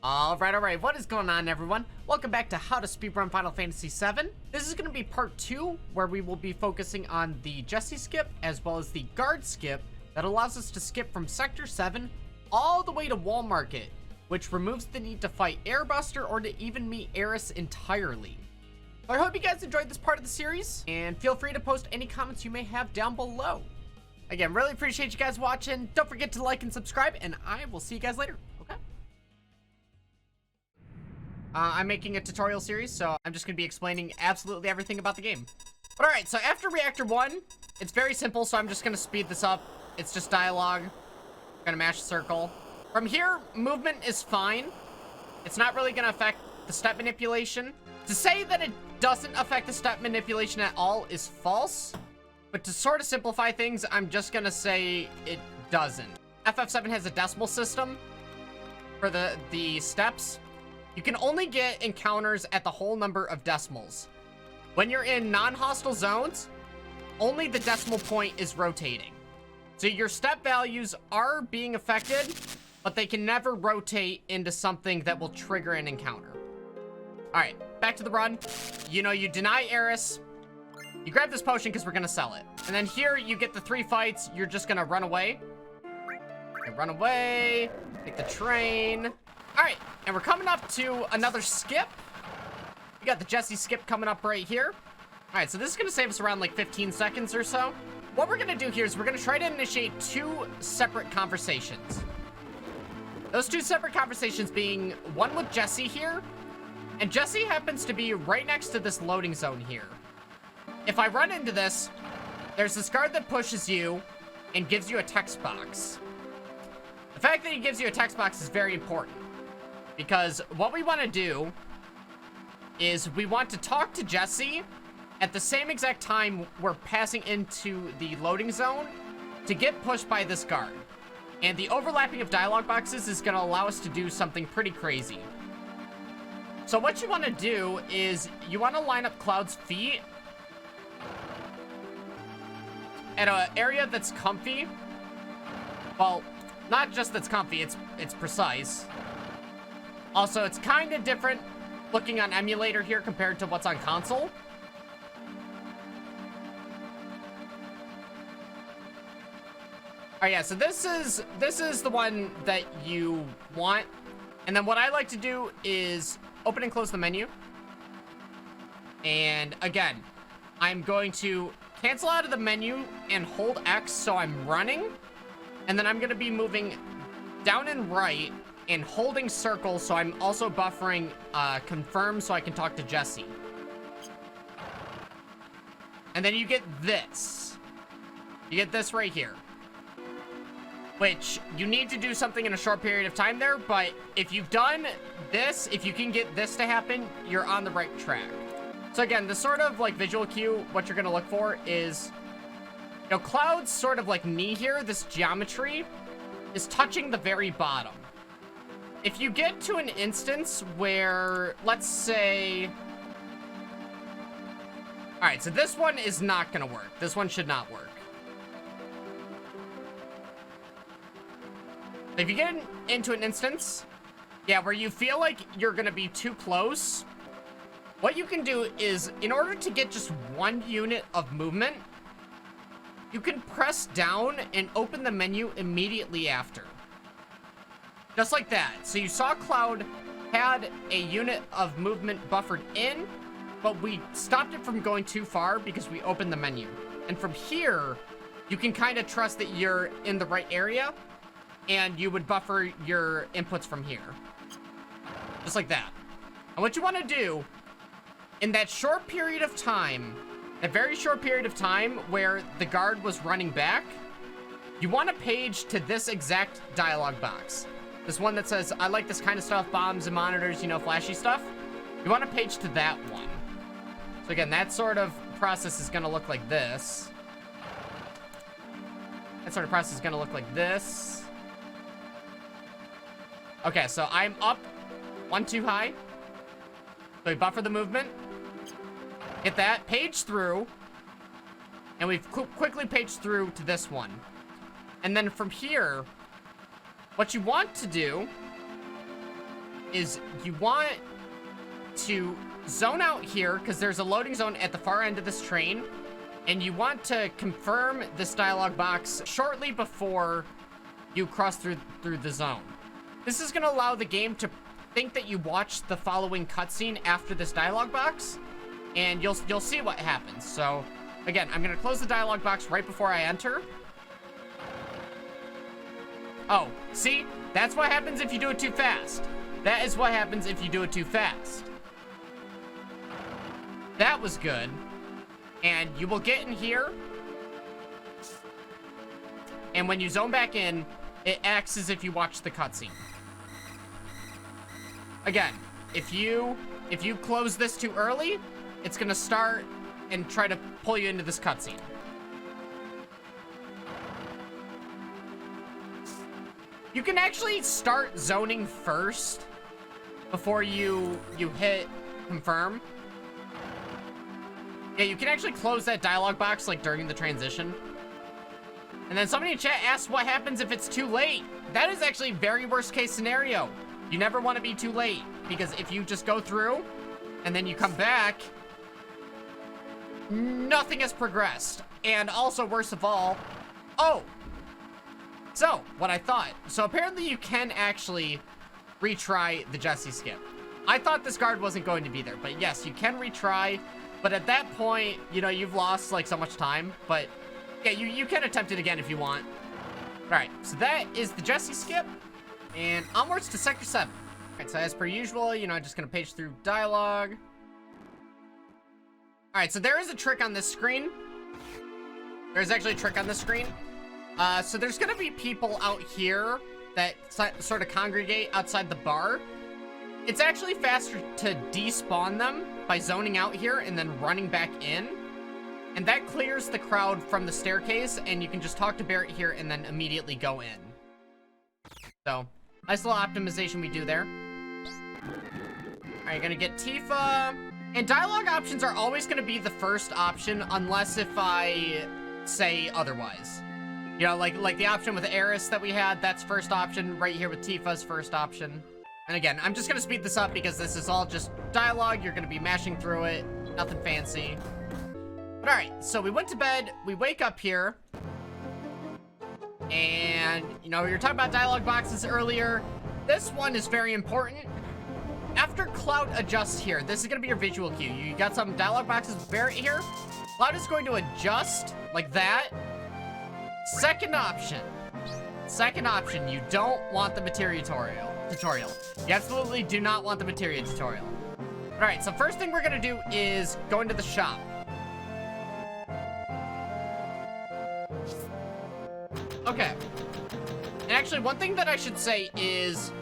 Alright, what is going on, everyone? Welcome back to How to Speedrun Final Fantasy VII. This is going to be part 2, where we will be focusing on the Jessie skip, as well as the guard skip, that allows us to skip from Sector 7 all the way to Wall Market, which removes the need to fight Airbuster or to even meet Eris entirely. So I hope you guys enjoyed this part of the series, and feel free to post any comments you may have down below. Again, really appreciate you guys watching. Don't forget to like and subscribe, and I will see you guys later. Okay? I'm making a tutorial series, so I'm just going to be explaining absolutely everything about the game. But alright, so after Reactor 1, it's very simple, so I'm just going to speed this up. It's just dialogue. I'm going to mash circle. From here, movement is fine. It's not really going to affect the step manipulation. To say that it doesn't affect the step manipulation at all is false. But to sort of simplify things, I'm just going to say it doesn't. FF7 has a decimal system for the steps. You can only get encounters at the whole number of decimals. When you're in non-hostile zones, only the decimal point is rotating. So your step values are being affected, but they can never rotate into something that will trigger an encounter. Alright, back to the run. You know, you deny Eris. You grab this potion because we're going to sell it. And then here, you get the 3 fights. You're just going to run away. Okay, run away. Take the train. Alright, and we're coming up to another skip. We got the Jessie skip coming up right here. Alright, so this is going to save us around like 15 seconds or so. What we're going to do here is we're going to try to initiate 2 separate conversations. Those 2 separate conversations being one with Jessie here. And Jessie happens to be right next to this loading zone here. If I run into this, there's this guard that pushes you and gives you a text box. The fact that he gives you a text box is very important. Because what we want to do is we want to talk to Jessie at the same exact time we're passing into the loading zone to get pushed by this guard. And the overlapping of dialogue boxes is going to allow us to do something pretty crazy. So what you want to do is you want to line up Cloud's feet at an area that's comfy. Well, not just that's comfy, it's precise. Also, it's kind of different looking on emulator here compared to what's on console. Oh yeah, so this is the one that you want. And then what I like to do is open and close the menu. And again, I'm going to cancel out of the menu and hold X so I'm running. And then I'm going to be moving down and right and holding circle, so I'm also buffering confirm so I can talk to Jessie. And then you get this. You get this right here. Which, you need to do something in a short period of time there, but if you've done this, if you can get this to happen, you're on the right track. So again, the sort of like visual cue, what you're going to look for is, you know, Cloud's sort of like knee here, this geometry, is touching the very bottom. If you get to an instance where, let's say... Alright, so this one is not going to work. This one should not work. If you get into an instance, yeah, where you feel like you're going to be too close, what you can do is, in order to get just 1 unit of movement, you can press down and open the menu immediately after. Just like that. So you saw Cloud had a unit of movement buffered in, but we stopped it from going too far because we opened the menu. And from here, you can kind of trust that you're in the right area, and you would buffer your inputs from here. Just like that. And what you want to do, in that short period of time, that very short period of time where the guard was running back, you want to page to this exact dialogue box. This one that says, I like this kind of stuff, bombs and monitors, you know, flashy stuff. You want to page to that one. So again, that sort of process is going to look like this. That sort of process is going to look like this. Okay, so I'm up 1 too high. So we buffer the movement. Hit that, page through. And we've quickly paged through to this one. And then from here, what you want to do is you want to zone out here because there's a loading zone at the far end of this train, and you want to confirm this dialog box shortly before you cross through the zone. This is going to allow the game to think that you watched the following cutscene after this dialog box, and you'll see what happens. So again, I'm going to close the dialog box right before I enter. Oh, see? That's what happens if you do it too fast. That is what happens if you do it too fast. That was good. And you will get in here, and when you zone back in, it acts as if you watched the cutscene. Again, if you close this too early, it's gonna start and try to pull you into this cutscene. You can actually start zoning first before you hit confirm. Yeah, you can actually close that dialog box like during the transition. And then somebody in chat asked what happens if it's too late. That is actually very worst case scenario. You never want to be too late, because if you just go through and then you come back, nothing has progressed. And also, worst of all, oh, so what I thought. So apparently you can actually retry the Jessie skip. I thought this guard wasn't going to be there, but yes, you can retry. But at that point, you know, you've lost like so much time. But yeah, you can attempt it again if you want. All right, so that is the Jessie skip. And onwards to Sector 7. All right, so as per usual, you know, I'm just going to page through dialogue. All right, so there is a trick on this screen. There's actually a trick on this screen. So there's going to be people out here that sort of congregate outside the bar. It's actually faster to despawn them by zoning out here and then running back in. And that clears the crowd from the staircase, and you can just talk to Barrett here and then immediately go in. So, nice little optimization we do there. Alright, gonna get Tifa. And dialogue options are always gonna be the first option, unless if I say otherwise. You know, like the option with Eris that we had, that's first option. Right here with Tifa's first option. And again, I'm just gonna speed this up because this is all just dialogue. You're gonna be mashing through it. Nothing fancy. But alright, so we went to bed. We wake up here. And, you know, we were talking about dialogue boxes earlier. This one is very important. After Cloud adjusts here, this is going to be your visual cue. You got some dialogue boxes with Barrett here. Cloud is going to adjust like that. Second option. Second option, you don't want the material tutorial. You absolutely do not want the material tutorial. All right, so first thing we're going to do is go into the shop. Okay. And actually, one thing that I should say is,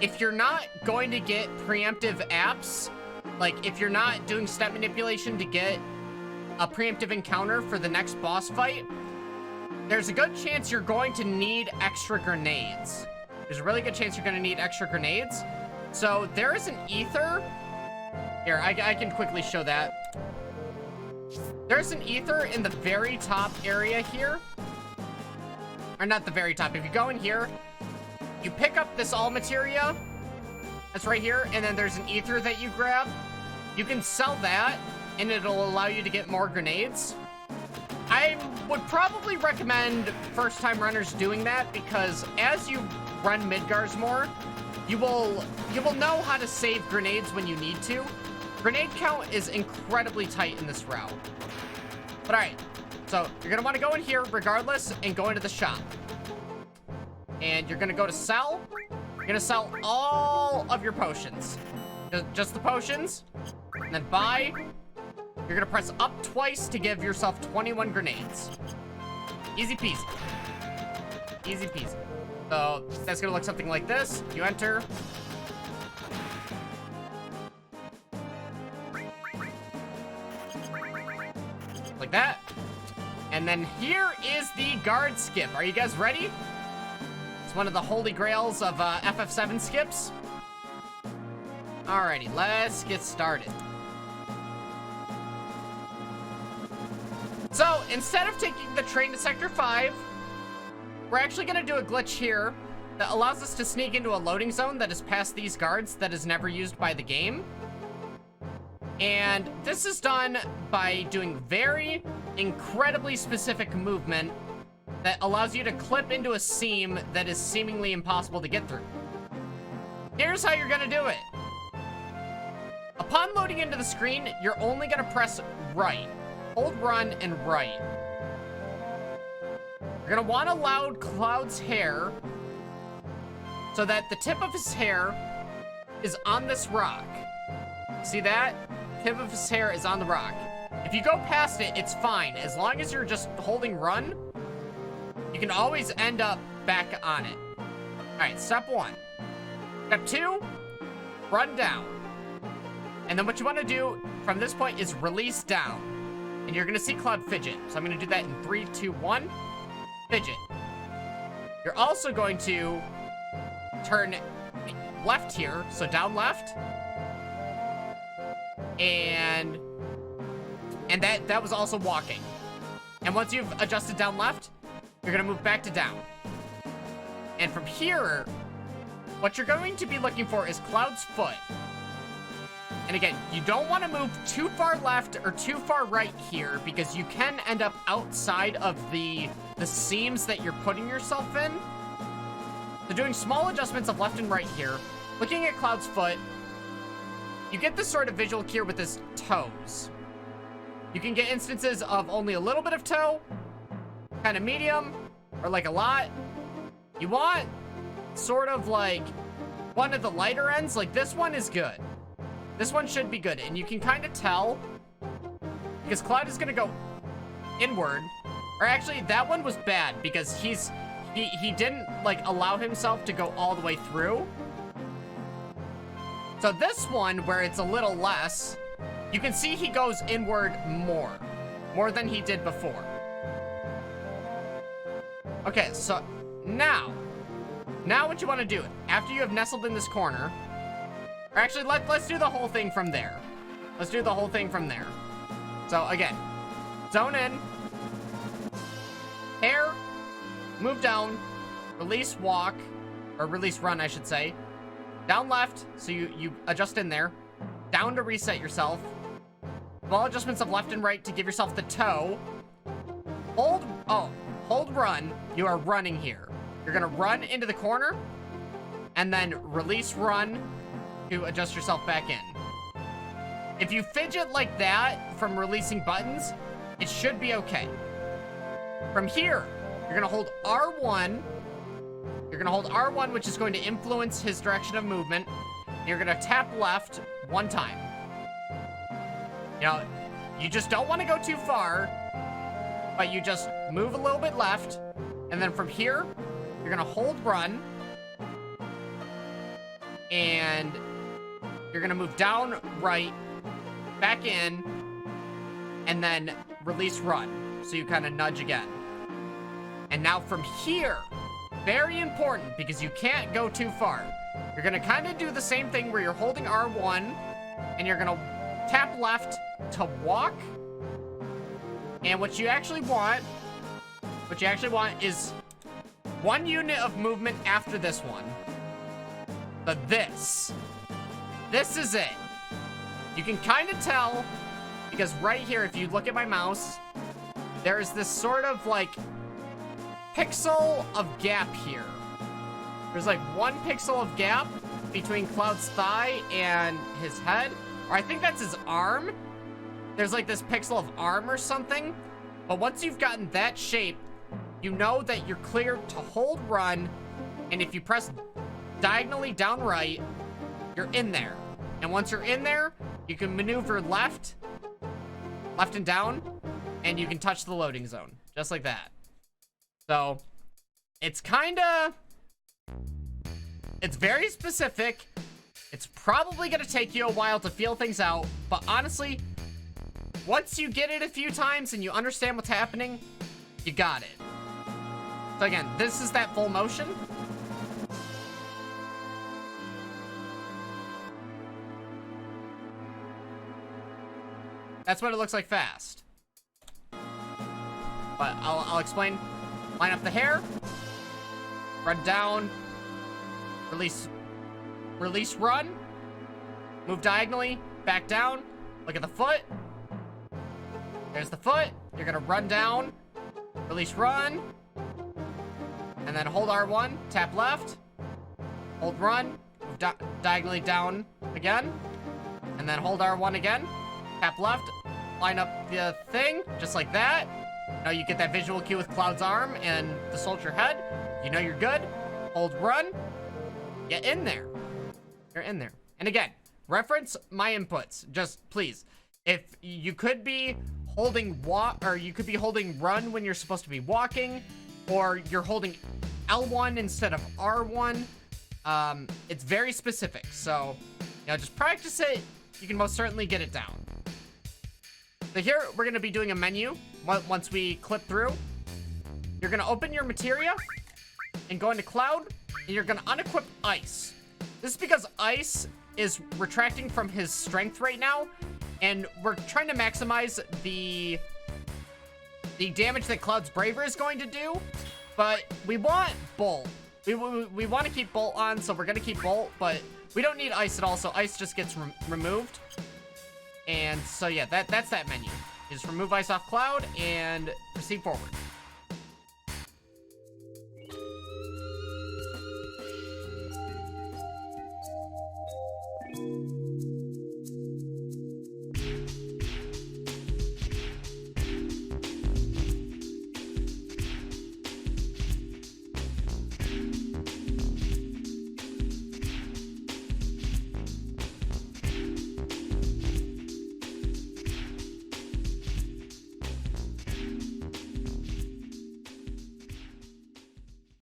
if you're not going to get preemptive apps, like if you're not doing step manipulation to get a preemptive encounter for the next boss fight, there's a good chance you're going to need extra grenades. There's a really good chance you're going to need extra grenades. So there is an ether. Here, I can quickly show that. There's an ether in the very top area here. Or not the very top. If you go in here, you pick up this all materia. That's right here. And then there's an ether that you grab. You can sell that, and it'll allow you to get more grenades. I would probably recommend first-time runners doing that, because as you run Midgars more, you will know how to save grenades when you need to. Grenade count is incredibly tight in this route. But all right. So, you're going to want to go in here regardless and go into the shop. And you're going to go to sell. You're going to sell all of your potions. Just the potions. And then buy. You're going to press up twice to give yourself 21 grenades. Easy peasy. Easy peasy. So, that's going to look something like this. You enter. Like that. And then here is the guard skip. Are you guys ready? It's one of the holy grails of FF7 skips. Alrighty, let's get started. So, instead of taking the train to Sector 5, we're actually going to do a glitch here that allows us to sneak into a loading zone that is past these guards that is never used by the game. And this is done by doing very incredibly specific movement that allows you to clip into a seam that is seemingly impossible to get through. Here's how you're gonna do it. Upon loading into the screen, you're only gonna press right. Hold run and right. You're gonna wanna load Cloud's hair so that the tip of his hair is on this rock. See that? Tip of his hair is on the rock. If you go past it, it's fine. As long as you're just holding run, you can always end up back on it. All right, step 1. Step 2, run down. And then what you want to do from this point is release down. And you're going to see Cloud fidget. So I'm going to do that in 3, 2, 1. Fidget. You're also going to turn left here. So down left. And that was also walking. And once you've adjusted down left, you're going to move back to down. And from here, what you're going to be looking for is Cloud's foot. And again, you don't want to move too far left or too far right here because you can end up outside of the seams that you're putting yourself in. So doing small adjustments of left and right here, looking at Cloud's foot, you get this sort of visual here with his toes. You can get instances of only a little bit of toe, kind of medium, or like a lot. You want sort of like one of the lighter ends, like this one is good. This one should be good, and you can kind of tell because Cloud is gonna go inward. Or actually, that one was bad because he didn't like allow himself to go all the way through. So this one, where it's a little less, you can see he goes inward more than he did before. Okay, so now what you want to do after you have nestled in this corner. Or actually, let's do the whole thing from there. Let's do the whole thing from there. So again, zone in, hair, move down, release walk, or release run, I should say. Down left, so you adjust in there. Down to reset yourself. Small adjustments of left and right to give yourself the toe. Hold run. You are running here. You're gonna run into the corner, and then release run to adjust yourself back in. If you fidget like that from releasing buttons, it should be okay. From here, you're gonna hold R1. You're gonna hold R1, which is going to influence his direction of movement. You're gonna tap left 1 time. You know, you just don't want to go too far, but you just move a little bit left, and then from here, you're gonna hold run, and you're gonna move down right, back in, and then release run. So you kind of nudge again. And now from here, very important because you can't go too far. You're gonna kind of do the same thing where you're holding R1 and you're gonna tap left to walk. And what you actually want is 1 unit of movement after this one. But this is it. You can kind of tell because right here, if you look at my mouse, there's this sort of like pixel of gap here. There's like 1 pixel of gap between Cloud's thigh and his head. Or I think that's his arm. There's like this pixel of arm or something. But once you've gotten that shape, you know that you're clear to hold run. And if you press diagonally down right, you're in there. And once you're in there, you can maneuver left and down, and you can touch the loading zone. Just like that. So, it's very specific. It's probably gonna take you a while to feel things out, but honestly, once you get it a few times and you understand what's happening, you got it. So again, this is that full motion. That's what it looks like fast. But I'll explain. Line up the hair, run down, release, run. Move diagonally, back down. Look at the foot. There's the foot. You're gonna run down, release, run. And then hold R1, tap left. Hold run, move diagonally down again. And then hold R1 again, tap left. Line up the thing, just like that. Now you get that visual cue with Cloud's arm and the soldier head. You know you're good. Hold run. Get in there. You're in there. And again, reference my inputs. Just please. If you could be holding you could be holding run when you're supposed to be walking, or you're holding L1 instead of R1. It's very specific. So, you know, just practice it. You can most certainly get it down. So here, we're going to be doing a menu once we clip through. You're going to open your materia and go into Cloud, and you're going to unequip Ice. This is because Ice is retracting from his strength right now, and we're trying to maximize the damage that Cloud's Braver is going to do, but we want Bolt. We want to keep Bolt on, so we're going to keep Bolt, but we don't need Ice at all, so Ice just gets removed. And so yeah, that's that menu. You just remove Ice off Cloud and proceed forward.